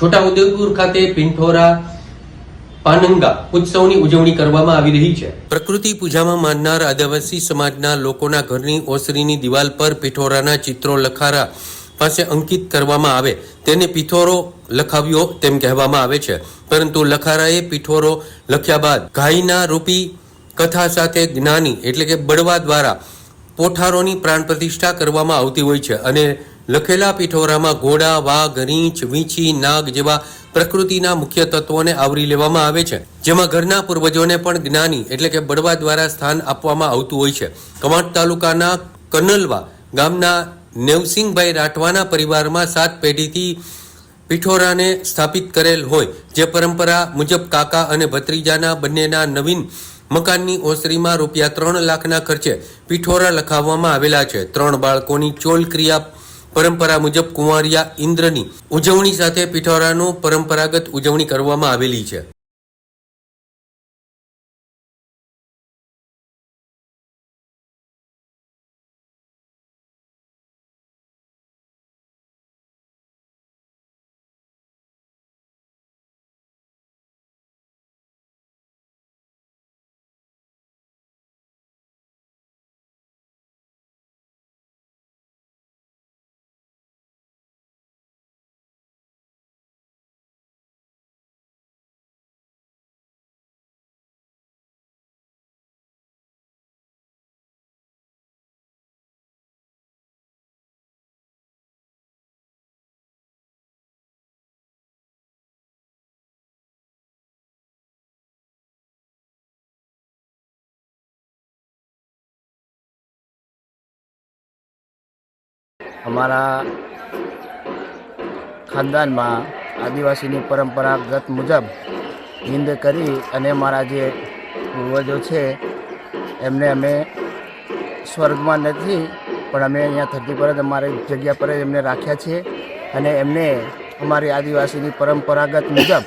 છોટાઉદેપુર ખાતે પિંઠોરા પાનંગા ઉત્સવની ઉજવણી કરવામાં આવી રહી છે। પ્રકૃતિ પૂજામાં માનનાર આદિવાસી સમાજના લોકોના ઘરની ઓસરીની દિવાલ પર પિઠોરાના ચિત્રો લખારા પાસે અંકિત કરવામાં આવે તેને પિઠોરો લખાવ્યો તેમ કહેવામાં આવે છે, પરંતુ લખારાએ પિઠોરો લખ્યા બાદ ગાયના રૂપી કથા સાથે જ્ઞાની એટલે કે બળવા દ્વારા પોઠારોની પ્રાણ પ્રતિષ્ઠા કરવામાં આવતી હોય છે અને લખેલા પિઠોરામાં ઘોડા, વાઘ, રીંછ, વીંછી, નાગ જેવા પ્રકૃતિના મુખ્ય તત્વોને આવરી લેવામાં આવે છે, જેમાં ઘરના પૂર્વજોને પણ જ્ઞાની એટલે કે બળવા દ્વારા સ્થાન આપવામાં આવતું હોય છે। કવાંટ તાલુકાના કનલવા ગામના નેવસિંહભાઈ રાઠવાના પરિવારમાં 7 પેઢીથી પિઠોરાને સ્થાપિત કરેલ હોય, જે પરંપરા મુજબ કાકા અને ભત્રીજાના બંનેના નવીન મકાનની ઓસરીમાં ₹3 લાખના ખર્ચે પિઠોરા લખાવવામાં આવેલા છે। 3 બાળકોની ચોલ ક્રિયા પરંપરા મુજબ કુંવારિયા ઇન્દ્રની ઉજવણી સાથે પિઠોરાનું પરંપરાગત ઉજવણી કરવામાં આવેલી છે। અમારા ખાનદાનમાં આદિવાસીની પરંપરાગત મુજબ હિંદ કરી અને અમારા જે પૂર્વજો છે એમને અમે સ્વર્ગમાં નથી પણ અમે અહીંયા ધરતી પર જ અમારી જગ્યા પર જ એમને રાખ્યા છીએ અને એમને અમારી આદિવાસીની પરંપરાગત મુજબ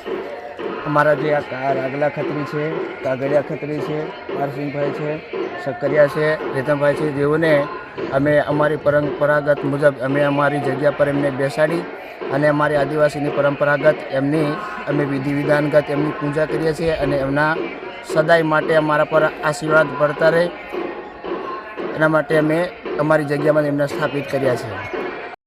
અમારા જે આ રાગલા ખત્રી છે, કાગડિયા ખત્રી છે, પારસિંગભાઈ છે, સક્કરિયા છે, રેતમભાઈ છે, જેઓને અમે અમારી પરંપરાગત મુજબ અમે અમારી જગ્યા પર એમને બેસાડી અને અમારી આદિવાસીની પરંપરાગત એમની અમે વિધિ વિધાનગત એમની પૂજા કરીએ છીએ અને એમના સદાય માટે અમારા પર આશીર્વાદ પડતા રહે એના માટે અમે અમારી જગ્યામાં એમને સ્થાપિત કર્યા છે।